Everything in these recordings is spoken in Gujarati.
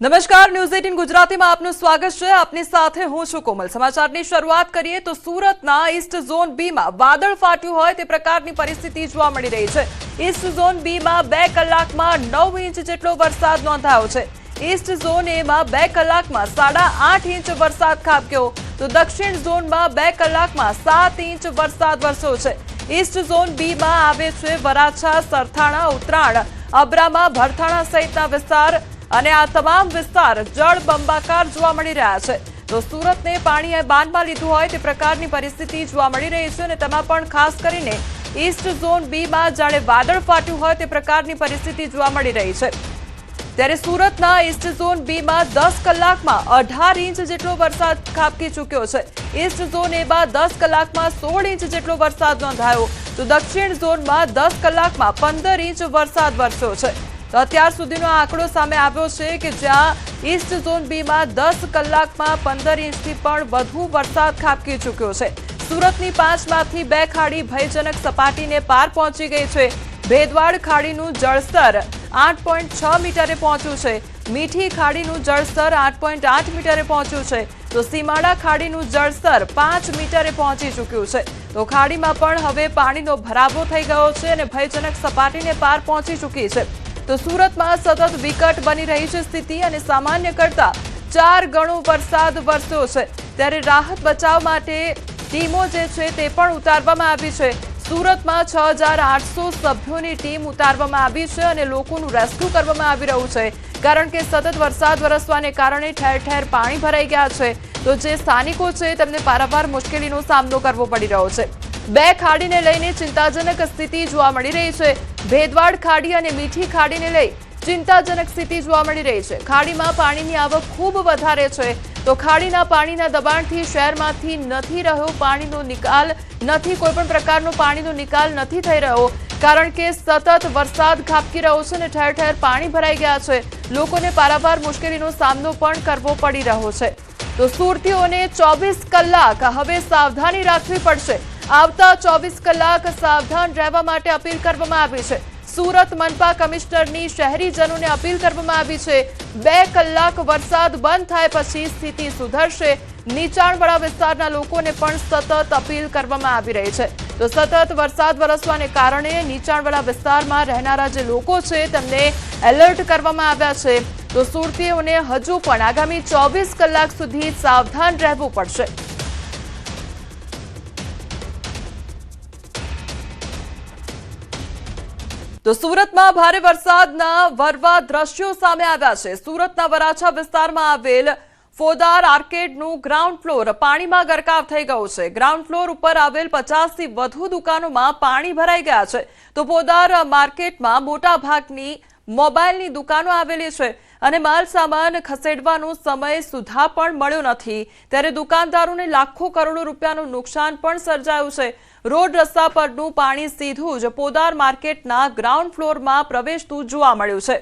નમસ્કાર, ન્યૂઝ 18 ગુજરાતીમાં આપનું સ્વાગત છે। આપની સાથે હું છું કોમલ। સમાચારની શરૂઆત કરીએ તો સુરતના ઈસ્ટ ઝોન બી માં વાદળ ફાટ્યું હોય તે પ્રકારની પરિસ્થિતિ જોવા મળી રહી છે। ઈસ્ટ ઝોન બી માં 2 કલાકમાં 9 ઇંચ જેટલો વરસાદ નોંધાયો છે। ઈસ્ટ ઝોન એ માં 2 કલાકમાં 8.5 ઇંચ વરસાદ ખાબક્યો તો દક્ષિણ ઝોનમાં 2 કલાકમાં 7 ઇંચ વરસાદ વરસ્યો છે। ઈસ્ટ ઝોન બી માં આવે છે વરાછા, સરથાણા, ઉત્તરાયણ, અબ્રામા, ભરથાણા સહિતના વિસ્તાર અને આ તમામ વિસ્તાર જળબંબાકાર જોવા મળી રહ્યા છે। તો સુરતને પાણીએ બાંધમાં લીધું હોય તે પ્રકારની પરિસ્થિતિ જોવા મળી રહી છે અને તેમાં પણ ખાસ કરીને ઈસ્ટ ઝોન બી માં જાણે વાદળ ફાટ્યું હોય તે પ્રકારની પરિસ્થિતિ જોવા મળી રહી છે। ત્યારે સુરતના ઈસ્ટ ઝોન બી માં 10 કલાકમાં 18 ઇંચ જેટલો વરસાદ ખાબકી ચૂક્યો છે। ઈસ્ટ ઝોન એ માં 10 કલાકમાં 16 ઇંચ જેટલો વરસાદ નોંધાયો તો દક્ષિણ ઝોનમાં 10 કલાકમાં 15 ઇંચ વરસાદ વરસ્યો છે। તો અત્યાર સુધીનો આંકડો સામે આવ્યો છે કે જ્યાં ઈસ્ટ ઝોન બી માં 10 કલાકમાં 15 ઇંચથી પણ વધુ વરસાદ ખાબકી ચૂક્યો છે। સુરતની 5માંથી 2 ખાડી ભયજનક સપાટીને પાર પહોંચી ગઈ છે। ભેદવાડ ખાડીનું જળસ્તર 8.6 મીટરે પહોંચ્યું છે। મીઠી ખાડીનું જળસ્તર 8.8 મીટરે પહોંચ્યું છે તો સીમાડા ખાડીનું જળસ્તર 5 મીટરે પહોંચી ચૂક્યું છે। તો ખાડીમાં પણ હવે પાણીનો ભરાવો થઈ ગયો છે અને ભયજનક સપાટીને પાર પહોંચી ચૂકી છે। તો સુરતમાં સતત વિકટ બની રહી છે સ્થિતિ અને સામાન્ય કરતા 4 ગણો વરસાદ વરસ્યો છે। ત્યારે રાહત બચાવ માટે ટીમો જે છે તે પણ ઉતારવામાં આવી છે। સુરતમાં 6800 સભ્યોની ટીમ ઉતારવામાં આવી છે અને લોકોનું રેસ્ક્યુ કરવામાં આવી રહ્યું છે કારણ કે સતત વરસાદ વરસવાને કારણે ઠેર ઠેર પાણી ભરાઈ ગયા છે। તો જે સ્થાનિકો છે તેમને પારાવાર મુશ્કેલીનો સામનો કરવો પડી રહ્યો છે। 2 ખાડીને લઈને ચિંતાજનક સ્થિતિ જોવા મળી રહી છે। ભેદવાડ ખાડી અને મીઠી ખાડીને લઈ ચિંતાજનક સ્થિતિ જોવા મળી રહી છે। ખાડીમાં પાણીની આવક ખૂબ વધારે છે તો ખાડીના પાણીના દબાણથી શહેરમાંથી નથી રહ્યો પાણીનો નિકાલ નથી, કોઈ પણ પ્રકારનો પાણીનો નિકાલ નથી થઈ રહ્યો કારણ કે સતત વરસાદ ખાબકી રહ્યો છે અને ઠેર ઠેર પાણી ભરાઈ ગયા છે। લોકોને પારાવાર મુશ્કેલીનો સામનો પણ કરવો પડી રહ્યો છે। તો સુરતીઓને 24 કલાક હવે સાવધાની રાખવી પડશે। આવતા 24 કલાક સાવધાન રહેવા માટે અપીલ કરવામાં આવી છે। સુરત મનપા કમિશનરની શહેરીજનોને અપીલ કરવામાં આવી છે 2 કલાક વરસાદ બંધ થાય પછી સ્થિતિ સુધરશે। નીચાણવાળા વિસ્તારના લોકોને પણ સતત અપીલ કરવામાં આવી રહી છે। તો સતત વરસાદ વરસવાને કારણે નીચાણવાળા વિસ્તારમાં રહેનારા જે લોકો છે તેમને એલર્ટ કરવામાં આવ્યા છે। તો સુરતીઓને હજુ પણ આગામી 24 કલાક સુધી સાવધાન રહેવું પડશે। તો સુરતમાં ભારે વરસાદના વરવા દ્રશ્યો સામે આવ્યા છે। સુરતના વરાછા વિસ્તારમાં આવેલ ફોદાર આર્કેડનું ગ્રાઉન્ડ ફ્લોર પાણીમાં ગરકાવ થઈ ગયું છે। ગ્રાઉન્ડ ફ્લોર ઉપર આવેલ 50થી વધુ દુકાનોમાં પાણી ભરાઈ ગયા છે। તો ફોદાર માર્કેટમાં મોટા ભાગની મોબાઈલની દુકાનો આવેલી છે અને માલ સામાન ખસેડવાનો સમય સુધા પણ મળ્યો નથી। ત્યારે દુકાનદારોને લાખો કરોડો રૂપિયાનું નુકસાન પણ સર્જાયું છે। રોડ રસ્તા પરનું પાણી સીધું જ પોદાર માર્કેટના ગ્રાઉન્ડ ફ્લોરમાં પ્રવેશતું જોવા મળ્યું છે।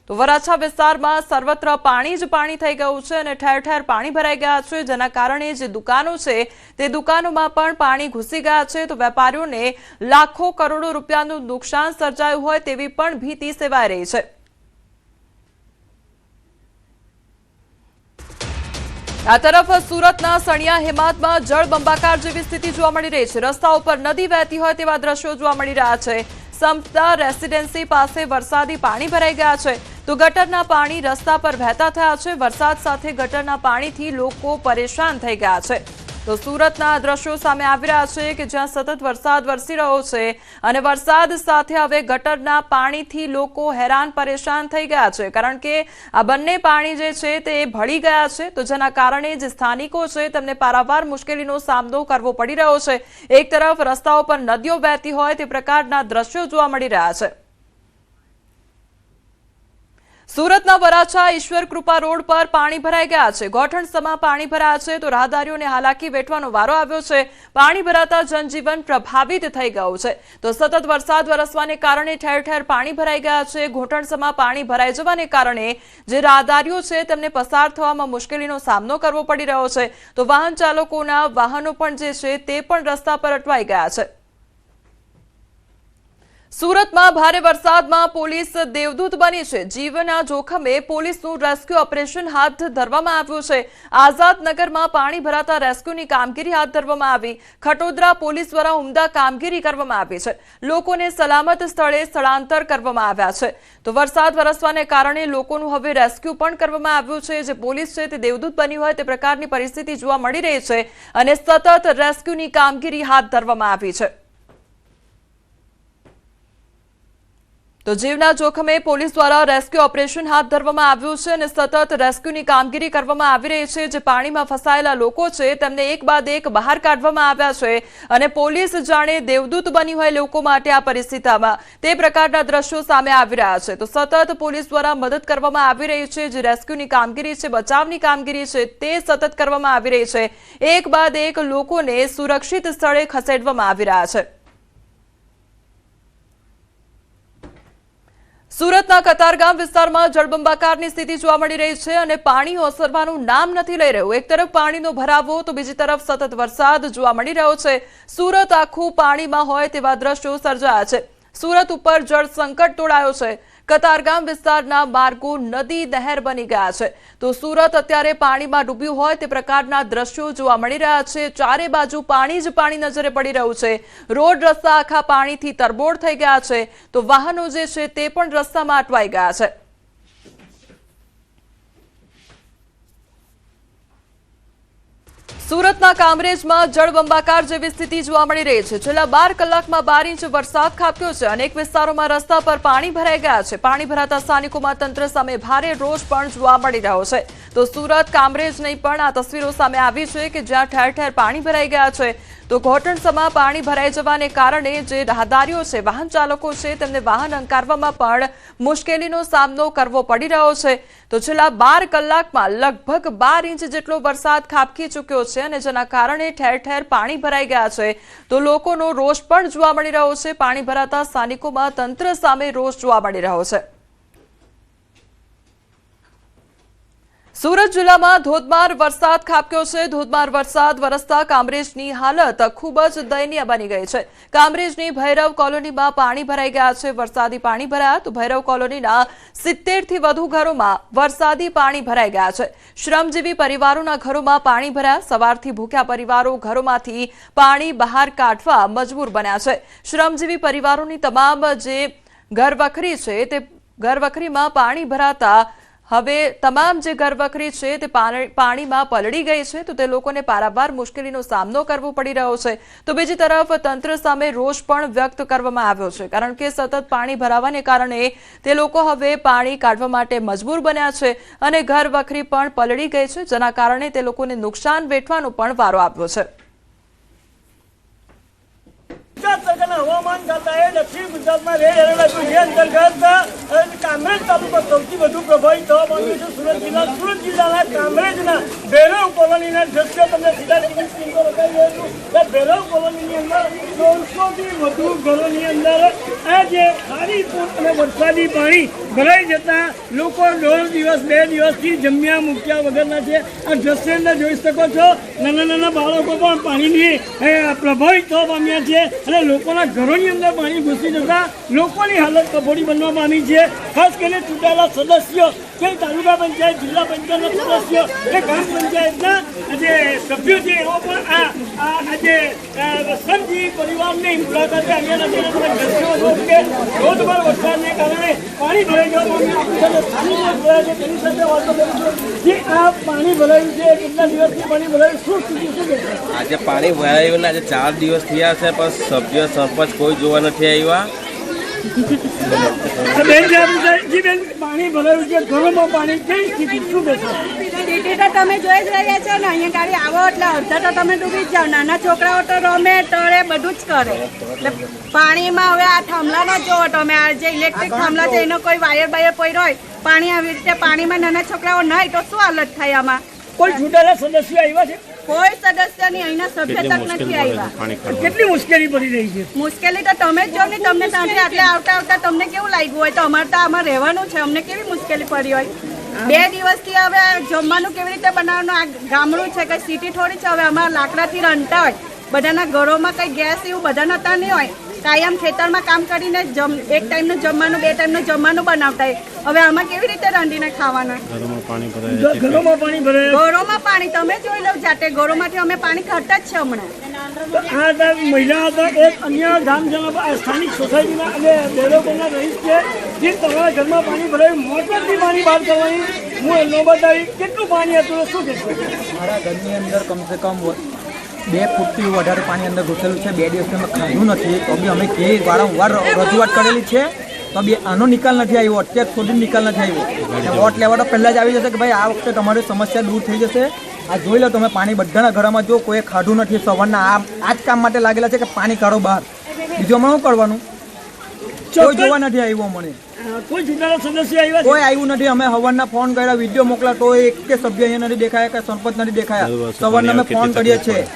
તો વરાછા વિસ્તારમાં સર્વત્ર પાણી જ પાણી થઈ ગયું છે અને ઠેર ઠેર પાણી ભરાઈ ગયા છે જેના કારણે જે દુકાનો છે તે દુકાનોમાં પણ પાણી ઘૂસી ગયા છે। તો વેપારીઓને લાખો કરોડો રૂપિયાનું નુકસાન સર્જાયું હોય તેવી પણ ભીતિ સેવાઈ રહી છે। આ તરફ સુરતના સણિયા હેમાદમાં જળબંબાકાર જેવી સ્થિતિ જોવા મળી રહી છે। રસ્તા ઉપર નદી વહેતી હોય તેવા દ્રશ્યો જોવા મળી રહ્યા છે। સમતા રેસિડેન્સી પાસે વરસાદી પાણી ભરાઈ ગયા છે તો ગટરના પાણી રસ્તા પર વહેતા થયા છે। વરસાદ સાથે ગટરના પાણીથી લોકો પરેશાન થઈ ગયા છે। તો સુરતના દ્રશ્યો સામે આવી રહ્યા છે કે જ્યાં સતત વરસાદ વરસી રહ્યો છે અને વરસાદ સાથે હવે ગટરના પાણીથી લોકો હેરાન પરેશાન થઈ ગયા છે કારણ કે આ બંને પાણી જે છે તે ભળી ગયા છે। તો જેના કારણે જે સ્થાનિકો છે તેમને પારાવાર મુશ્કેલીનો સામનો કરવો પડી રહ્યો છે। એક તરફ રસ્તાઓ પર નદીઓ વહેતી હોય તે પ્રકારના દ્રશ્યો જોવા મળી રહ્યા છે। સુરતના વરાછા ઈશ્વર કૃપા રોડ પર પાણી ભરાઈ ગયા છે। ગોઠણસમા પાણી ભરાયા છે તો રાહદારીઓને હાલાકી વેઠવાનો વારો આવ્યો છે। પાણી ભરાતા જનજીવન પ્રભાવિત થઈ ગયું છે। તો સતત વરસાદ વરસવાને કારણે ઠેર ઠેર પાણી ભરાઈ ગયા છે। ઘોટણસમા પાણી ભરાઈ જવાને કારણે જે રાહદારીઓ છે તેમને પસાર થવામાં મુશ્કેલીનો સામનો કરવો પડી રહ્યો છે। તો વાહન ચાલકોના વાહનો પણ જે છે તે પણ રસ્તા પર અટવાઈ ગયા છે। સુરતમાં ભારે વરસાદમાં પોલીસ દેવદૂત બની છે। જીવના જોખમે પોલીસનું રેસ્ક્યુ ઓપરેશન હાથ ધરવામાં આવ્યું છે। આઝાદનગરમાં પાણી ભરાતા રેસ્ક્યુની કામગીરી હાથ ધરવામાં આવી। ખટોદરા પોલીસ દ્વારા ઉમદા કામગીરી કરવામાં આવી છે। લોકોને સલામત સ્થળે સ્થળાંતર કરવામાં આવ્યા છે। તો વરસાદ વરસવાને કારણે લોકોનું હવે રેસ્ક્યુ પણ કરવામાં આવ્યું છે। જે પોલીસ છે તે દેવદૂત બની હોય તે પ્રકારની પરિસ્થિતિ જોવા મળી રહી છે અને સતત રેસ્ક્યુની કામગીરી હાથ ધરવામાં આવી છે। તો જીવના જોખમે પોલીસ દ્વારા રેસ્ક્યુ ઓપરેશન હાથ ધરવામાં આવ્યું છે અને સતત રેસ્ક્યુની કામગીરી કરવામાં આવી રહી છે। જે પાણીમાં ફસાયેલા લોકો છે તેમને એક બાદ એક બહાર કાઢવામાં આવ્યા છે અને પોલીસ જાણે દેવદૂત બની હોય લોકો માટે આ પરિસ્થિતિમાં તે પ્રકારના દ્રશ્યો સામે આવી રહ્યા છે। તો સતત પોલીસ દ્વારા મદદ કરવામાં આવી રહી છે। જે રેસ્ક્યુની કામગીરી છે, બચાવની કામગીરી છે તે સતત કરવામાં આવી રહી છે। એક બાદ એક લોકોને સુરક્ષિત સ્થળે ખસેડવામાં આવી રહ્યા છે। સુરતના કતારગામ વિસ્તારમાં જળબંબાકારની સ્થિતિ જોવા મળી રહી છે અને પાણી ઓસરવાનું નામ નથી લઈ રહ્યું। એક તરફ પાણીનો ભરાવો તો બીજી તરફ સતત વરસાદ જોવા મળી રહ્યો છે। સુરત આખું પાણીમાં હોય તેવા દ્રશ્યો સર્જાયા છે। સુરત ઉપર જળ સંકટ તોડાયો છે। કતારગામ વિસ્તારના માર્ગો નદી નહેર બની ગયા છે। તો સુરત અત્યારે પાણીમાં ડૂબ્યું હોય તે પ્રકારના દ્રશ્યો જોવા મળી રહ્યા છે। ચારે બાજુ પાણી જ પાણી નજરે પડી રહ્યું છે। રોડ રસ્તા આખા પાણીથી તરબોળ થઈ ગયા છે। તો વાહનો જે છે તે પણ રસ્તામાં અટવાઈ ગયા છે। સુરતના કામરેજમાં જળબંબાકાર જેવી સ્થિતિ જોવા મળી રહી છે। છેલ્લા 12 કલાકમાં 12 ઇંચ વરસાદ ખાબક્યો છે। અનેક વિસ્તારોમાં રસ્તા પર પાણી ભરાઈ ગયા છે। પાણી ભરાતા સ્થાનિકોમાં તંત્ર સામે ભારે રોષ પણ જોવા મળી રહ્યો છે। તો સુરત કામરેજ નહીં પણ આ તસવીરો સામે આવી છે કે જ્યાં ઠેર ઠેર પાણી ભરાઈ ગયા છે। તો ઘોટણસમાં પાણી ભરાઈ જવાને કારણે જે રાહદારીઓ છે, વાહન ચાલકો છે, તેમને વાહન અંકારવામાં પણ મુશ્કેલીનો સામનો કરવો પડી રહ્યો છે। તો છેલ્લા 12 કલાકમાં લગભગ 12 ઇંચ જેટલો વરસાદ ખાબકી ચૂક્યો છે અને જેના કારણે ઠેર ઠેર પાણી ભરાઈ ગયા છે। તો લોકોનો રોષ પણ જોવા મળી રહ્યો છે। પાણી ભરાતા સ્થાનિકોમાં તંત્ર સામે રોષ જોવા મળી રહ્યો છે। સુરત જિલ્લામાં ધોધમાર વરસાદ ખાબક્યો છે। ધોધમાર વરસાદ વરસતા કામરેજની હાલત ખૂબ જ દયનીય બની ગઈ છે। કામરેજની ભૈરવ કોલોનીમાં પાણી ભરાઈ ગયા છે। વરસાદી પાણી ભરાયા તો ભૈરવ કોલોનીના 70 થી વધુ ઘરોમાં વરસાદી પાણી ભરાઈ ગયા છે। શ્રમજીવી પરિવારોના ઘરોમાં પાણી ભરાયા। સવારથી ભૂખ્યા પરિવારો ઘરોમાંથી પાણી બહાર કાઢવા મજબૂર બન્યા છે। શ્રમજીવી પરિવારોની તમામ જે ઘરવખરી છે તે ઘરવખરીમાં પાણી ભરાતા હવે તમામ જે ઘરવખરી છે તે પાણીમાં પલળી ગઈ છે। તો તે લોકોને પારાવાર મુશ્કેલીનો સામનો કરવો પડી રહ્યો છે। તો બીજી તરફ તંત્ર સામે રોષ પણ વ્યક્ત કરવામાં આવ્યો છે કારણ કે સતત પાણી ભરાવાને કારણે તે લોકો હવે પાણી કાઢવા માટે મજબૂર બન્યા છે અને ઘરવખરી પણ પલળી ગઈ છે જેના કારણે તે લોકોને નુકસાન વેઠવાનો પણ વારો આવ્યો છે। હવામાન ખાતાએ દક્ષિણ ગુજરાતમાં રેડ એલર્ટ આપ્યું। જે અંતર્ગત કામરેજ તાલુકો સૌથી વધુ પ્રભાવિત થવા પામ્યું છે। સુરત જિલ્લાના કામરેજના ભૈરવ કોલોનીના દ્રશ્યો તમને સીધા ટીવી સ્ક્રીન પર બતાવી રહ્યો છું। ભૈરવ કોલોનીની અંદર 100 થી વધુ ઘરોની અંદર આ જે ખારી અને વરસાદી પાણી ભરાઈ જતા લોકો 1.5 દિવસ 2 દિવસથી જમ્યા મૂક્યા વગરના છે। આ દ્રશ્ય અંદર જોઈ શકો છો। નાના નાના બાળકો પણ પાણીની પ્રભાવિત થવા પામ્યા છે અને લોકોના ઘરોની અંદર પાણી ઘૂસી જતા લોકોની હાલત કફોડી બનવા પામી છે। ખાસ કરીને ચૂંટાયેલા સદસ્યો કે તાલુકા પંચાયત, જિલ્લા પંચાયતના સદસ્યો કે ગ્રામ પંચાયતના જે સભ્યો છે એઓ પણ આજે શ્રમજીવી પરિવારની મુલાકાતે આવ્યા નથી। ધોધમાર વરસાદને કારણે પાણી ભરાઈ જવા તેની સાથે વાતો કરીશું જે આ પાણી ભરાયું છે, કેટલા દિવસથી પાણી ભરાયું, શું સ્થિતિ શું છે? આજે પાણી ભરાયું ને આજે 4 દિવસ થયા છે પણ સભ્ય સરપંચ કોઈ જોવા નથી આવ્યા। બેન પાણી ભરાયું છે, ઘરોમાં પાણી કઈ સ્થિતિ શું બેસે? સ્થિતિ તો તમે જોઈ જ રહ્યા છો ને। અહીંયા ગાડી આવો એટલે અડધા તો તમે ડૂબી જ જાઓ। નાના છોકરાઓ તો રમે તળે બધું જ કરે એટલે પાણીમાં હવે આ થાંભલાનો જ જોવો તમે। આ જે ઇલેક્ટ્રિક થાંભલા છે એનો કોઈ વાયર બાયર પડ્યો હોય, પાણી આવી રીતે પાણીમાં નાના છોકરાઓ નાય તો શું હાલત થાય આમાં? કોઈ ચૂંટાયેલા સદસ્યો આવ્યા છે? કોઈ સદસ્યની અહીંના સભ્ય તક નથી આવ્યા। કેટલી મુશ્કેલી પડી રહી છે? મુશ્કેલી તો તમે જ જો ને। તમને ત્યાંથી આટલે આવતા તમને કેવું લાગ્યું હોય? તો અમારે તો આમાં રહેવાનું છે, અમને કેવી મુશ્કેલી પડી હોય? 2 દિવસથી હવે જમવાનું કેવી રીતે બનાવવાનું? આ ગામડું છે કે સિટી થોડી છે? હવે અમારા લાકડાથી રંધતા હોય, બધાના ઘરોમાં કઈ ગેસ એવું બધા નતા નહીં હોય કાયમ ખેતરમાં કામ કરીને એક ટાઈમનું જમવાનું 2 ટાઈમનું જમવાનું બનાવતા હવે આમાં કેવી રીતે રાંધીને ખાવાના? ઘરોમાં પાણી ભરાય, ગોરોમાં પાણી તમે જોઈ લો જાતે, ગોરોમાંથી અમે પાણી કાઢતા જ છે હમણાં. આ હતા મહિલા હતા, એક અન્ય ગામજનો સ્થાનિક સોસાયટીના અને ડેવલપરના રહીશ છે જે તમારા ઘરમાં પાણી ભરાયું, મોટરથી પાણી બહાર કરવાની હું નોબત આવી. કેટલું પાણી હતું શું કહેશો? મારા ઘરની અંદર કમસે કમ 2 ફૂટથી વધારે પાણી અંદર ઘૂસેલું છે. 2 દિવસથી અમે ખાધું નથી તો બી અમે કે વારંવાર રજૂઆત કરેલી છે તો બી આનો નિકાલ નથી આવ્યો. અત્યાર સુધી નિકાલ નથી આવ્યો. વોટ લેવા તો પહેલાં જ આવી જશે કે ભાઈ આ વખતે તમારી સમસ્યા દૂર થઈ જશે. આ જોઈ લો તમે પાણી બધાના ઘરમાં જો કોઈ ખાધું નથી. સવારના આ જ કામ માટે લાગેલા છે કે પાણી કાઢો બહાર. બીજું અમે શું કરવાનું? કોઈ જોવા નથી આવ્યું મને. કોઈ જુદાના સદસ્ય આવ્યા કોઈ આવ્યું નથી. અમે સવારના ફોન કર્યા, વિડીયો મોકલા તો એક કે સભ્ય અહીંયા નથી દેખાયા કે સરપંચ નથી દેખાયા. સવારના અમે ફોન કરીએ છીએ.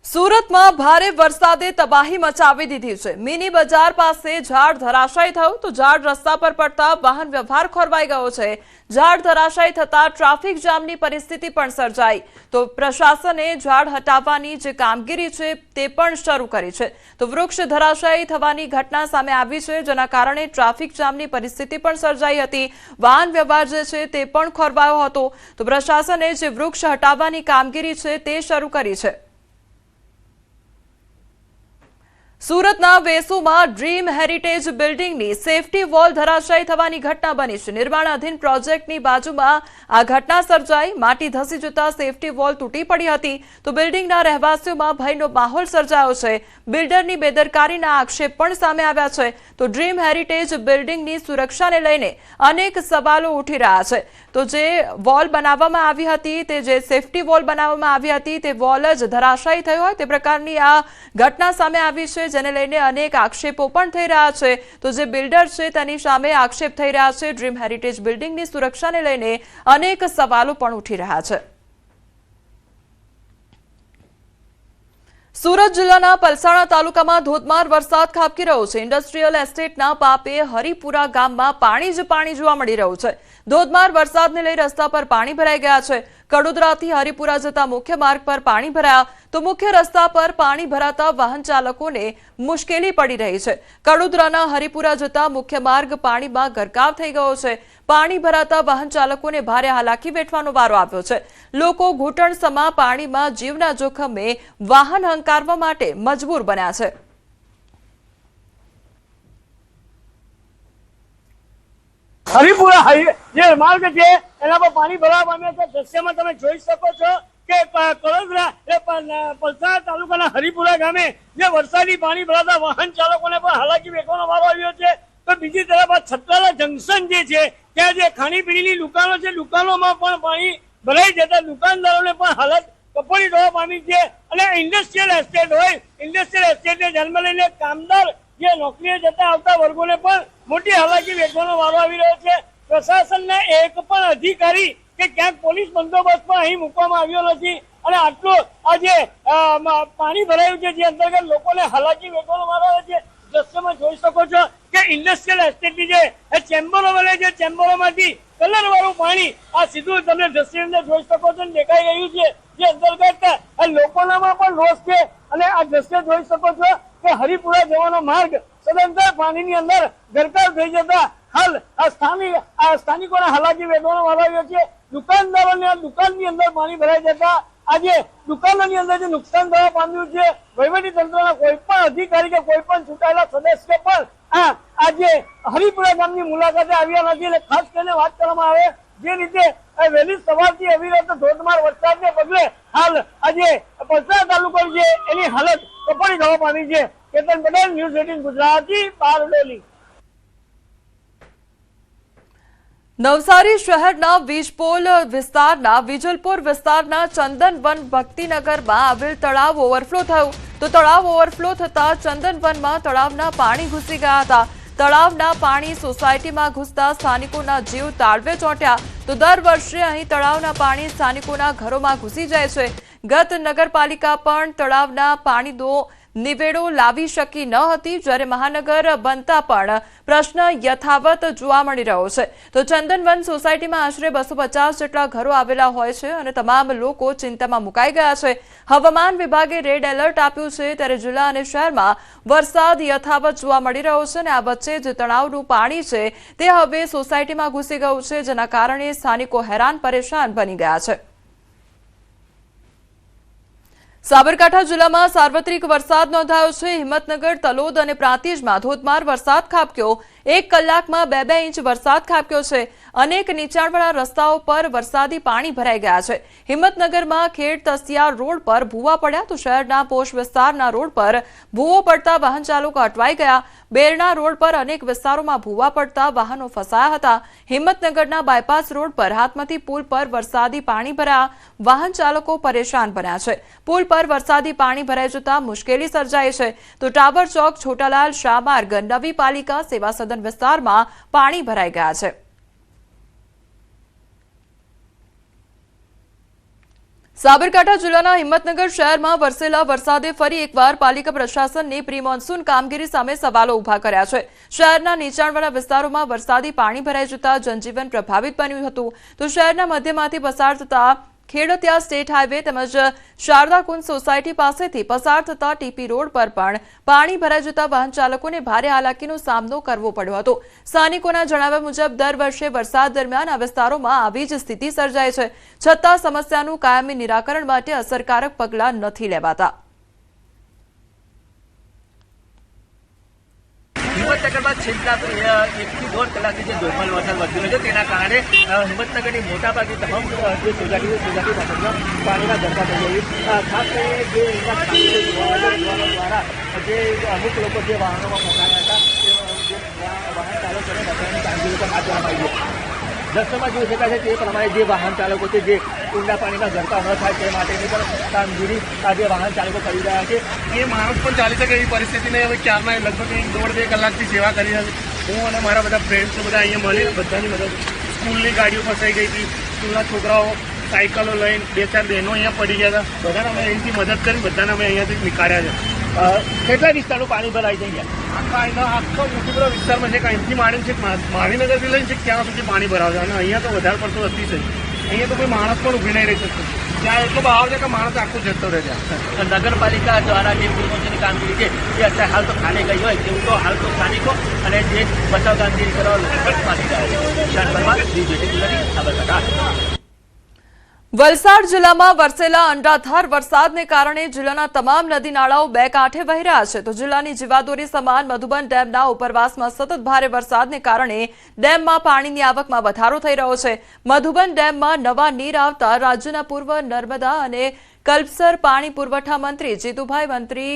સુરતમાં ભારે વરસાદે તબાહી મચાવી દીધી છે. મિની બજાર પાસે ઝાડ ધરાશાયી થયું તો ઝાડ રસ્તા પર પડતા વાહન વ્યવહાર ખોરવાઈ ગયો છે. ઝાડ ધરાશાયી થતા ટ્રાફિક જામની પરિસ્થિતિ પણ સર્જાઈ તો પ્રશાસને ઝાડ હટાવવાની જે કામગીરી છે તે પણ શરૂ કરી છે. તો વૃક્ષ ધરાશાયી થવાની ઘટના સામે આવી છે જેના કારણે ટ્રાફિક જામની પરિસ્થિતિ પણ સર્જાઈ હતી. વાહન વ્યવહાર જે છે તે પણ ખોરવાયો હતો તો પ્રશાસને જે વૃક્ષ હટાવવાની કામગીરી છે તે શરૂ કરી છે. સુરતના વેસુમાં ડ્રીમ હેરિટેજ બિલ્ડિંગની સેફટી વોલ ધરાશાયી થવાની ઘટના બની છે. નિર્માણાધીન પ્રોજેક્ટની બાજુમાં આ ઘટના સર્જાઈ. માટી ધસી જતા સેફટી વોલ તૂટી પડી હતી તો બિલ્ડિંગના રહેવાસીઓમાં ભયનો માહોલ સર્જાયો છે. બિલ્ડરની બેદરકારીના આક્ષેપ પણ સામે આવ્યા છે તો ડ્રીમ હેરિટેજ બિલ્ડિંગની સુરક્ષાને લઈને અનેક સવાલો ઉઠી રહ્યા છે. તો જે વોલ બનાવવામાં આવી હતી તે જે સેફટી વોલ બનાવવામાં આવી હતી તે વોલ જ ધરાશાયી થયો હોય તે પ્રકારની આ ઘટના સામે આવી છે જેને લઈને અનેક આક્ષેપો પણ થઈ રહ્યા છે. તો જે બિલ્ડર છે તેની સામે આક્ષેપ થઈ રહ્યા છે. ડ્રીમ હેરિટેજ બિલ્ડિંગની સુરક્ષાને લઈને અનેક સવાલો પણ ઉઠી રહ્યા છે. સુરત જિલ્લાના પલસાણા તાલુકામાં ધોધમાર વરસાદ ખાબકી રહ્યો છે. ઇન્ડસ્ટ્રીયલ એસ્ટેટના પાપે હરિપુરા ગામમાં પાણી જ પાણી જોવા મળી રહ્યું છે. ધોધમાર વરસાદને લઈ રસ્તા પર પાણી ભરાઈ ગયા છે. કડોદરાથી હરિપુરા જતા મુખ્ય માર્ગ પર પાણી ભરાયા તો મુખ્ય રસ્તા પર પાણી ભરાતા વાહન ચાલકોને મુશ્કેલી પડી રહી છે. કડોદરાના હરિપુરા જતા મુખ્ય માર્ગ પાણીમાં ગરકાવ થઈ ગયો છે. પાણી ભરાતા વાહન ચાલકોને ભારે હાલાકી વેઠવાનો વારો આવ્યો છે. લોકો ઘૂંટણસમા પાણીમાં જીવના જોખમે વાહન હંકારવા માટે મજબૂર બન્યા છે. હરિપુરા જે માર્ગ છે એના પર પાણી ભરાવા પામ્યા છે. દ્રશ્યમાં તમે જોઈ શકો છો કે કડોદરા પલસાણા તાલુકાના હરિપુરા ગામે જે વરસાદી પાણી ભરાતા વાહન ચાલકોને પણ હાલાકી વેઠવાનો વારો આવ્યો છે. તો બીજી તરફ આ છત્રાલા જંકશન જે છે ત્યાં જે ખાણીપીણીની દુકાનો છે દુકાનોમાં પણ પાણી ભરાઈ જતા દુકાનદારોને પણ હાલત કપોળી થવા પામી છે. અને ઇન્ડસ્ટ્રીયલ એસ્ટેટ હોય, ઇન્ડસ્ટ્રીયલ એસ્ટેટને ધ્યાનમાં લઈને કામદાર જે નોકરીએ જતા આવતા વર્ગોને પણ મોટી હાલાકી વેઠવાનો વારો આવી રહ્યો છે. પ્રશાસનના એક પણ અધિકારી કે ક્યાંક પોલીસ બંદોબસ્ત પણ અહીં મૂકવામાં આવ્યો નથી. અને આટલું આ જે પાણી ભરાયું છે જે અંતર્ગત લોકોને હાલાકી વેઠવાનો વારો આવે છે. દ્રશ્યમાં જોઈ શકો છો કે ઇન્ડસ્ટ્રીયલ એસ્ટેટની જે ચેમ્બરો બને છે ચેમ્બરોમાંથી કલર વાળું પાણી આ સીધું તમને દ્રશ્યની અંદર જોઈ શકો છો દેખાઈ રહ્યું છે. જે અંતર્ગત લોકોનામાં પણ રોષ છે. અને આ દ્રશ્ય જોઈ શકો છો કે હરિપુરા જવાનો માર્ગ સદંતર પાણીની અંદર ગરકાવ થઈ જતા હાલ આ સ્થાનિકોને હાલાકી વેઠવાનો વારો આવ્યો છે. દુકાનદારોને આ દુકાનની અંદર પાણી ભરાઈ જતા આજે દુકાનોની અંદર જે નુકસાન થવા પામ્યું છે. વહીવટી તંત્રના કોઈ પણ અધિકારી કે કોઈ પણ ચૂંટાયેલા સદસ્ય પણ આજે હરિપુરા ગામની મુલાકાતે આવ્યા નથી. એટલે ખાસ કરીને વાત કરવામાં આવે જે રીતે વહેલી સવારથી અવિરત ધોધમાર વરસાદને પગલે હાલ આજે પલસાણા તાલુકો છે એની હાલત કપોળી થવા પામી છે. કેતન પટેલ, ન્યૂઝ 18 ગુજરાતી, બારડોલી. નવસારી શહેરના વીજપોલ વિસ્તારના વિજલપુર વિસ્તારના ચંદનવન ભક્તિનગરમાં આવેલ તળાવ ઓવરફ્લો થયું તો તળાવ ઓવરફ્લો થતા ચંદનવનમાં તળાવના પાણી ઘૂસી ગયા હતા. તળાવના પાણી સોસાયટીમાં ઘૂસતા સ્થાનિકોના જીવ તાળવે ચોંટ્યા તો દર વર્ષે અહીં તળાવના પાણી સ્થાનિકોના ઘરોમાં ઘૂસી જાય છે. ગત નગરપાલિકા પણ તળાવના પાણીનો નિવેડો લાવી શકી ન હતી, જ્યારે મહાનગર બનતા પણ પ્રશ્ન યથાવત જોવા મળી રહ્યો છે. તો ચંદનવન સોસાયટીમાં આશરે 250 જેટલા ઘરો આવેલા હોય છે અને તમામ લોકો ચિંતામાં મુકાઈ ગયા છે. હવામાન વિભાગે રેડ એલર્ટ આપ્યું છે, ત્યારે જિલ્લા અને શહેરમાં વરસાદ યથાવત જોવા મળી રહ્યો છે અને આ વચ્ચે જે તળાવનું પાણી છે તે હવે સોસાયટીમાં ઘૂસી ગયું છે, જેના કારણે સ્થાનિકો હેરાન પરેશાન બની ગયા છે. સાબરકાંઠા જિલ્લામાં સાર્વત્રિક વરસાદ નોંધાયો છે. હિંમતનગર, તલોદ અને પ્રાંતિજમાં ધોધમાર વરસાદ ખાબક્યો. 1 કલાકમાં 2 ઇંચ વરસાદ ખાબક્યો છે. અનેક નીચાણવાળા રસ્તાઓ પર વરસાદી પાણી ભરાઈ ગયા છે. હિંમતનગરમાં ખેડ તસિયાર રોડ પર ભૂવા પડ્યા, તો શહેરના પોશ વિસ્તારના રોડ પર ભૂવો પડતા વાહન ચાલકો અટવાઈ ગયા. બેરણા રોડ પર અનેક વિસ્તારોમાં ભૂવા પડતા વાહનો ફસાયા હતા. હિંમતનગરના બાયપાસ રોડ પર હાથમતી પુલ પર વરસાદી પાણી ભરાયા, વાહન ચાલકો પરેશાન બન્યા છે. પુલ પર વરસાદી પાણી ભરાઈ જતા મુશ્કેલી સર્જાઈ છે. તો ટાવર ચોક, છોટાલાલ શાહ માર્ગ, નવી પાલિકા, સેવા સદન વિસ્તારમાં પાણી ભરાઈ ગયા છે. સાબરકાંઠા જિલ્લાના હિંમતનગર શહેરમાં વરસેલા વરસાદે ફરી એકવાર પાલિકા પ્રશાસનની પ્રી મોન્સૂન કામગીરી સામે સવાલો ઉભા કર્યા છે. શહેરના નીચાણવાળા વિસ્તારોમાં વરસાદી પાણી ભરાઈ જતા જનજીવન પ્રભાવિત બન્યું હતું. તો શહેરના મધ્યમાંથી પસાર થતા ખેડોતિયા સ્ટેટ હાઈવે તેમજ શારદાકુંજ સોસાયટી પાસેથી પસાર થતા ટીપી રોડ પર પણ પાણી ભરાઈ જતા વાહન ચાલકોને ભારે હાલાકીનો સામનો કરવો પડ્યો હતો. સ્થાનિકોના જણાવ્યા મુજબ દર વર્ષે વરસાદ દરમિયાન આ વિસ્તારોમાં આવી જ સ્થિતિ સર્જાય છે, છતાં સમસ્યાનું કાયમી નિરાકરણ માટે અસરકારક પગલાં નથી લેવાતા. હિંમતનગરમાં છેલ્લા 1 થી 1.5 કલાકથી જે ધોધમાર વરસાદ વરસ્યો છે તેના કારણે હિંમતનગરની મોટાભાગની તમામ જે સોસાયટી પાણીના ધરકા થઈ ગઈ. ખાસ કરીને જે યુવાનો દ્વારા જે અમુક લોકો જે વાહનોમાં ફસાયા હતા તે વાહન ચાલકોને બચાવવાની કામગીરી પણ હાથ ધરવામાં આવી છે. દ્રશ્યમાં જોઈ શકાય છે તે પ્રમાણે જે વાહન ચાલકો છે જે ઊંડા પાણીના ઝરકા ન થાય તે માટેની પણ કામગીરી આજે વાહન ચાલકો કરી રહ્યા છે. એ માણસ પણ ચાલી શકે એવી પરિસ્થિતિને હવે ક્યારના લગભગ 1.5-2 કલાકથી સેવા કરી રહ્યા છે. હું અને મારા બધા ફ્રેન્ડ્સ બધા અહીંયા મળી બધાની મદદ. સ્કૂલની ગાડીઓ ફસાઈ ગઈ હતી, સ્કૂલના છોકરાઓ સાયકલો લઈને 2-4 બહેનો અહીંયા પડી ગયા હતા. બધાને અમે અહીંથી મદદ કરી બધાને અમે અહીંયાથી નીકાળ્યા છે. કેટલા વિસ્તારો પાણી ભરાઈ થઈ ગયા? આખો મોટીપુરા વિસ્તારમાં છે, અહીંથી માંડીને છે માવીનગરથી લઈને છે ત્યાં સુધી પાણી ભરાવે છે અને અહીંયા તો વધારે પડતો અતિશય. અહીંયા તો કોઈ માણસ પણ ઊભી નહીં રહી શકતો. ત્યાં એટલો ભાવ છે કે માણસ આખું જતો રહે છે. નગરપાલિકા દ્વારા જે પ્રિમોન્સૂનની કામગીરી છે એ અત્યારે હાલ તો ખાને ગઈ હોય તેવું તો હાલ તો સ્થાનિકો અને જે બચાવ કામગીરી કરવા લોકો પણ માની રહ્યા છે. વલસાડ જિલ્લામાં વરસેલા અંડાધાર વરસાદને કારણે જિલ્લાના તમામ નદી નાળાઓ બે કાંઠે વહી રહ્યા છે. તો જિલ્લાની જીવાદોરી સમાન મધુબન ડેમના ઉપરવાસમાં સતત ભારે વરસાદને કારણે ડેમમાં પાણીની આવકમાં વધારો થઈ રહ્યો છે. મધુબન ડેમમાં નવા નીર આવતા રાજ્યના પૂર્વ નર્મદા અને કલ્પસર પાણી પુરવઠા મંત્રી જીતુભાઈ મંત્રી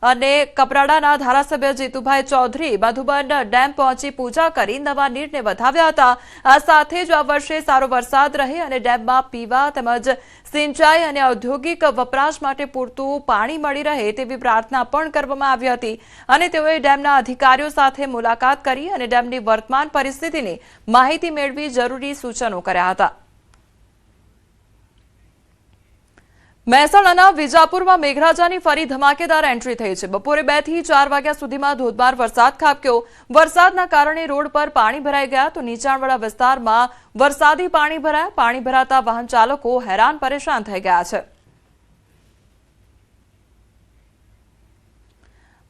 અને કપરાડાના ધારાસભ્ય જીતુભાઈ ચૌધરી મધુબન ડેમ પહોંચી પૂજા કરી નવા નીરને વધાવ્યા હતા. આ સાથે જ આ વર્ષે સારો વરસાદ રહે અને ડેમમાં પીવા તેમજ સિંચાઈ અને ઔદ્યોગિક વપરાશ માટે પૂરતું પાણી મળી રહે તેવી પ્રાર્થના પણ કરવામાં આવી હતી. અને તેઓએ ડેમના અધિકારીઓ સાથે મુલાકાત કરી અને ડેમની વર્તમાન પરિસ્થિતિની માહિતી મેળવી જરૂરી સૂચનો કર્યા હતા. મહેસાણાના વિજાપુરમાં મેઘરાજાની ફરી ધમાકેદાર એન્ટ્રી થઈ છે. બપોરે 2 થી 4 વાગ્યા સુધીમાં ધોધમાર વરસાદ ખાબક્યો. વરસાદના કારણે રોડ પર પાણી ભરાઈ ગયા, તો નીચાણવાળા વિસ્તારમાં વરસાદી પાણી ભરાયા. પાણી ભરાતા વાહન ચાલકો હેરાન પરેશાન થઈ ગયા છે.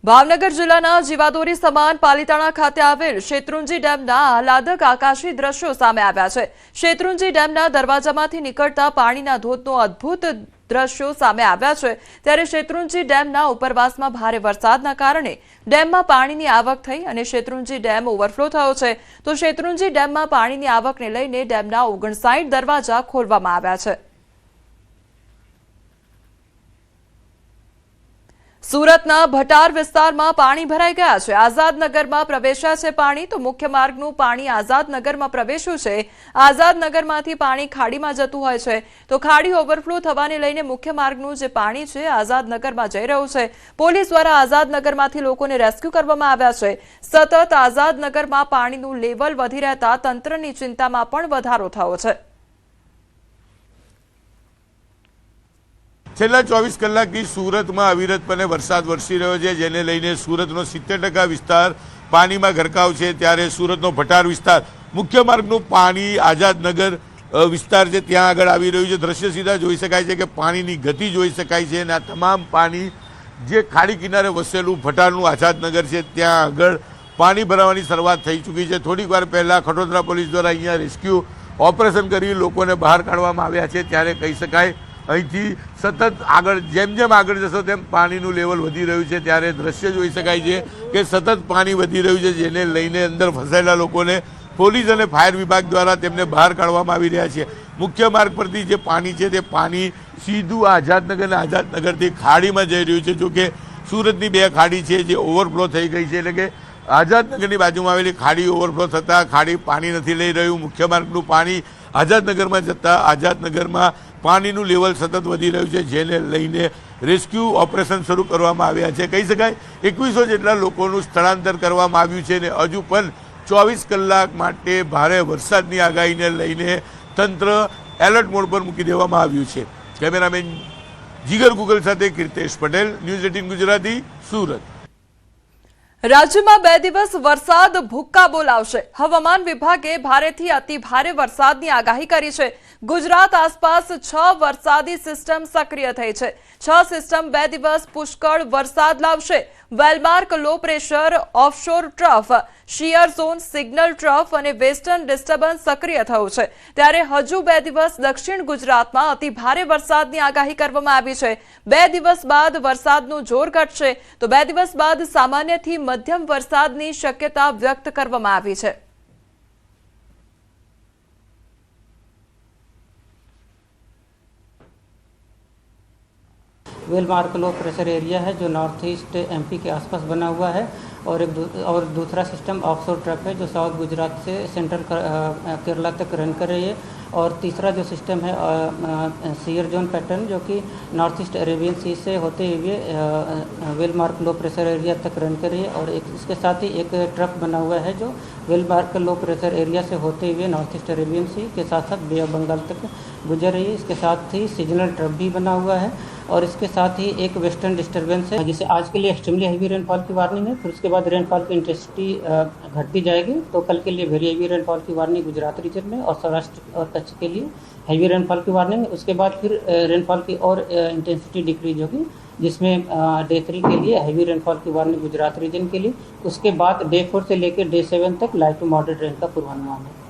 ભાવનગર જિલ્લાના જીવાદોરી સમાન પાલીતાણા ખાતે આવેલ શેત્રુંજી ડેમના આહલાદક આકાશી દ્રશ્યો સામે આવ્યા છે. શેત્રુંજી ડેમના દરવાજામાંથી નીકળતા પાણીના ધોધનો અદભુત દ્રશ્યો સામે આવ્યા છે. ત્યારે શેત્રુંજી ડેમના ઉપરવાસમાં ભારે વરસાદના કારણે ડેમમાં પાણીની આવક થઈ અને શેત્રુંજી ડેમ ઓવરફ્લો થયો છે. તો શેત્રુંજી ડેમમાં પાણીની આવકને લઈને ડેમના 59 દરવાજા ખોલવામાં આવ્યા છે. સુરતના ભટાર વિસ્તારમાં પાણી ભરાઈ ગયા છે. આઝાદનગરમાં પ્રવેશ્યા છે પાણી, તો મુખ્ય માર્ગનું પાણી આઝાદનગરમાં પ્રવેશ્યું છે. આઝાદનગરમાંથી પાણી ખાડીમાં જતું હોય છે, તો ખાડી ઓવરફ્લો થવાને લઈને મુખ્ય માર્ગનું જે પાણી છે આઝાદનગરમાં જઈ રહ્યું છે. પોલીસ દ્વારા આઝાદનગરમાંથી લોકોને રેસ્ક્યુ કરવામાં આવ્યા છે. સતત આઝાદનગરમાં પાણીનું લેવલ વધી રહેતા તંત્રની ચિંતામાં પણ વધારો થયો છે. છેલ્લા 24 કલાકથી સુરતમાં અવિરતપણે વરસાદ વરસી રહ્યો છે, જેને લઈને સુરતનો 70% વિસ્તાર પાણીમાં ગરકાવ છે। ત્યારે સુરતનો ભટાર વિસ્તાર, મુખ્ય માર્ગનું પાણી આઝાદનગર વિસ્તાર છે ત્યાં આગળ આવી રહ્યું છે। દ્રશ્ય સીધા જોઈ શકાય છે કે પાણીની ગતિ જોઈ શકાય છે, અને આ તમામ પાણી જે ખાડી કિનારે વસેલું ભટારનું આઝાદનગર છે ત્યાં આગળ પાણી ભરાવાની શરૂઆત થઈ ચૂકી છે। થોડીક વાર પહેલાં ખટોદરા પોલીસ દ્વારા અહીંયા રેસ્ક્યુ ઓપરેશન કરી લોકોને બહાર કાઢવામાં આવ્યા છે। ત્યારે કહી શકાય અહીંથી સતત આગળ જેમ જેમ આગળ જશો તેમ પાણીનું લેવલ વધી રહ્યું છે। ત્યારે દ્રશ્ય જોઈ શકાય છે કે સતત પાણી વધી રહ્યું છે, જેને લઈને અંદર ફસાયેલા લોકોને પોલીસ અને ફાયર વિભાગ દ્વારા તેમને બહાર કાઢવામાં આવી રહ્યા છે। મુખ્ય માર્ગ પરથી જે પાણી છે તે પાણી સીધું આઝાદનગર અને આઝાદનગરથી ખાડીમાં જઈ રહ્યું છે। જોકે સુરતની 2 ખાડી છે જે ઓવરફ્લો થઈ ગઈ છે, એટલે કે આઝાદનગરની બાજુમાં આવેલી ખાડી ઓવરફ્લો થતાં ખાડી પાણી નથી લઈ રહ્યું। મુખ્ય માર્ગનું પાણી આઝાદનગરમાં જતાં આઝાદનગરમાં પાણીનું લેવલ સતત વધી રહ્યું છે, જેને લઈને રેસ્ક્યુ ઓપરેશન શરૂ કરવામાં આવ્યા છે। કહી શકાય 2100 જેટલા લોકોનું સ્થળાંતર કરવામાં આવ્યું છે, અને હજુ પણ 24 કલાક માટે ભારે વરસાદની આગાહીને લઈને તંત્ર એલર્ટ મોડ પર મૂકી દેવામાં આવ્યું છે। કેમેરામેન જીગર ગુગલ સાથે કીર્તેશ પટેલ, ન્યૂઝ 18 ગુજરાતી, સુરત। રાજ્યમાં 2 દિવસ વરસાદ ભૂક્કા બોલાવશે। હવામાન વિભાગે ભારેથી અતિ ભારે વરસાદની આગાહી કરી છે। ગુજરાત આસપાસ 6 વરસાદી સિસ્ટમ સક્રિય થઈ છે। 6 સિસ્ટમ 2 દિવસ પુષ્કળ વરસાદ લાવશે। Well-marked low pressure, offshore trough, shear zone, signal trough અને વેસ્ટર્ન ડિસ્ટર્બન્સ સક્રિય થયું છે। ત્યારે હજુ 2 દિવસ દક્ષિણ ગુજરાતમાં અતિ ભારે વરસાદની આગાહી કરવામાં આવી છે। 2 દિવસ બાદ વરસાદનું જોર ઘટશે, તો 2 દિવસ બાદ સામાન્યથી મધ્યમ વરસાદની શક્યતા વ્યક્ત કરવામાં આવી છે। वेलमार्क लो प्रेशर एरिया है जो नॉर्थ ईस्ट एमपी के आसपास बना हुआ है, और दूसरा सिस्टम ऑफशोर ट्रफ है जो साउथ गुजरात से सेंट्रल केरला तक रन कर रही है, और तीसरा जो सिस्टम है शियर जोन पैटर्न जो कि नॉर्थ ईस्ट अरेबियन सी से होते हुए वेलमार्क लो प्रेशर एरिया तक रन कर रही है, और इसके साथ ही एक ट्रफ बना हुआ है जो वेलमार्क लो प्रेशर एरिया से होते हुए नॉर्थ ईस्ट अरेबियन सी के साथ साथ बे ऑफ बंगाल तक गुजर रही है। इसके साथ ही सीजनल ट्रफ भी बना हुआ है, और इसके साथ ही एक वेस्टर्न डिस्टर्बेंस है जिसे आज के लिए एक्सट्रीमली हैवी रेनफॉल की वार्निंग है। फिर उसके बाद रेनफॉल की इंटेंसिटी घटती जाएगी, तो कल के लिए वेरी हैवी रेनफॉल की वार्निंग गुजरात रीजन में, और सौराष्ट्र और कच्छ के लिए हैवी रेनफॉल की वार्निंग है। उसके बाद फिर रेनफॉल की और इंटेंसिटी डिक्रीज होगी, जिसमें डे 3 के लिए हैवी रेनफॉल की वार्निंग गुजरात रीजन के लिए। उसके बाद डे 4 से लेकर डे 7 तक लाइट टू मॉडरेट रेन का पूर्वानुमान है।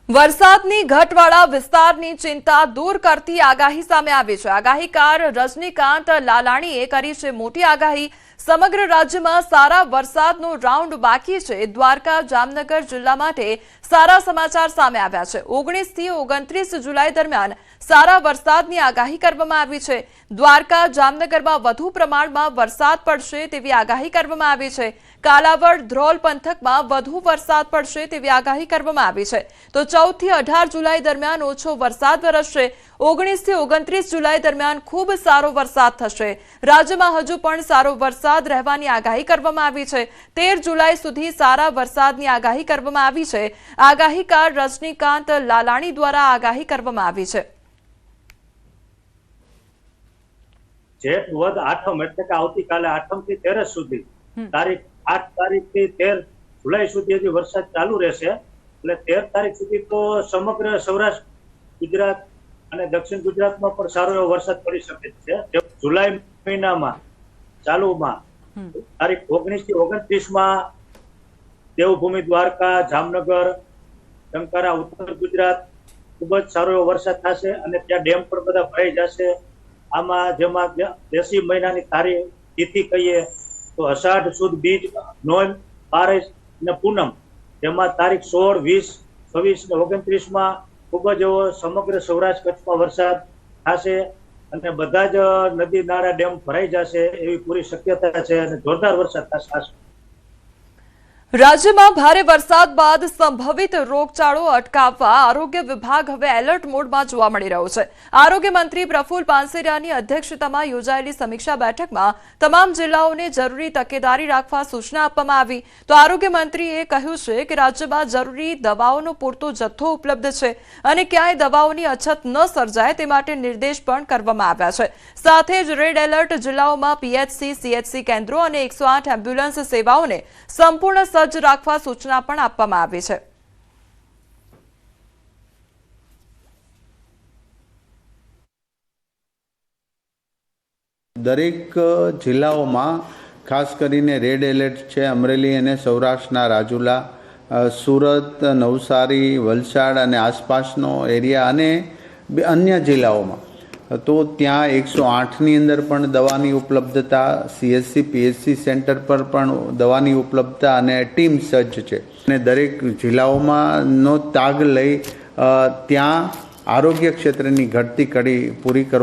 વરસાદની ઘટવાળા વિસ્તારની ચિંતા દૂર કરતી આગાહી સામે આવી છે। આગાહીકાર રજનીકાંત લાલાણીએ કરી છે મોટી આગાહી। સમગ્ર રાજ્યમાં સારા વરસાદનો રાઉન્ડ બાકી છે। દ્વારકા, જામનગર જિલ્લા માટે સારા સમાચાર સામે આવ્યા છે। 19 થી 29 જુલાઈ દરમિયાન સારા વરસાદની આગાહી કરવામાં આવી છે। દ્વારકા, જામનગરમાં વધુ પ્રમાણમાં વરસાદ પડશે તેવી આગાહી કરવામાં આવી છે। કાલાવડ, ધ્રોલ પંથકમાં વધુ વરસાદ પડશે તેવી આગાહી કરવામાં આવી છે। તો 14 થી 18 જુલાઈ દરમિયાન ઓછો વરસાદ વરસશે। 19 થી 29 જુલાઈ દરમિયાન ખૂબ સારો વરસાદ થશે। રાજ્યમાં હજુ પણ સારો વરસાદ રહેવાની આગાહી કરવામાં આવી છે। 13 જુલાઈ સુધી સારા વરસાદની આગાહી કરવામાં આવી છે। આગાહીકાર રજનીકાંત લાલાણી દ્વારા આગાહી કરવામાં આવી છે। જેઠ વદ આઠમ એટલે કે આવતીકાલે 8 થી 13 સુધી તારીખ 8 તારીખ થી 13 જુલાઈ સુધી હજી વરસાદ ચાલુ રહેશે। એટલે 13 તારીખ સુધી તો સમગ્ર સૌરાષ્ટ્ર ગુજરાત અને દક્ષિણ ગુજરાતમાં પણ સારો એવો વરસાદ પડી શકે છે। જુલાઈ મહિનામાં ચાલુમાં તારીખ 19 થી 29 માં દેવભૂમિ, દ્વારકા, જામનગર, ટંકારા, ઉત્તર ગુજરાત ખૂબ જ સારો એવો વરસાદ થશે, અને ત્યાં ડેમ પણ બધા ભરાઈ જશે। આમાં જેમાં દેશી મહિનાની તારીખ તિથિ કહીએ તો અષાઢ સુદ બીજ, નોમ, પારેશ અને પૂનમ, જેમાં તારીખ 16, 20, 26 અને 29 માં ખૂબ જ એવો સમગ્ર સૌરાષ્ટ્ર કચ્છમાં વરસાદ થશે, અને બધા જ નદી નાળા ડેમ ભરાઈ જશે એવી પૂરી શક્યતા છે, અને જોરદાર વરસાદ થશે। રાજ્યમાં ભારે વરસાદ બાદ સંભવિત રોગચાળો અટકાવવા આરોગ્ય વિભાગ હવે એલર્ટ મોડમાં જોવા મળી રહ્યો છે. આરોગ્ય મંત્રી પ્રફુલ પાનસેરિયાની અધ્યક્ષતામાં યોજાયેલી સમીક્ષા બેઠકમાં તમામ જિલ્લાઓને જરૂરી તકેદારી રાખવા સૂચના આપવામાં આવી. તો આરોગ્ય મંત્રીએ કહ્યું છે કે રાજ્યમાં જરૂરી દવાઓનો પૂરતો જથ્થો ઉપલબ્ધ છે અને ક્યાંય દવાઓની અછત ન સર્જાય તે માટે નિર્દેશ પણ કરવામાં આવ્યા છે. સાથે જ રેડ એલર્ટ જિલ્લાઓમાં પીએચસી, સીએચસી કેન્દ્રો અને 108 એમ્બ્યુલન્સ સેવાઓને સંપૂર્ણ સજ્જ રાખવા સૂચના પણ આપવામાં આવી છે. દરેક જિલ્લાઓમાં ખાસ કરીને રેડ એલર્ટ છે. અમરેલી અને સૌરાષ્ટ્રના રાજુલા, સુરત, નવસારી, વલસાડ અને આસપાસનો એરિયા અને અન્ય જિલ્લાઓમાં તો ત્યાં 108ની અંદર પણ દવાની ઉપલબ્ધતા, સીએચસી, પીએચસી સેન્ટર પર પણ દવાની ઉપલબ્ધતા અને ટીમ સજ્જ છે. અને દરેક જિલ્લાઓમાંનો તાગ લઈ ત્યાં આરોગ્ય ક્ષેત્રની ઘટતી કડી પૂરી કરવા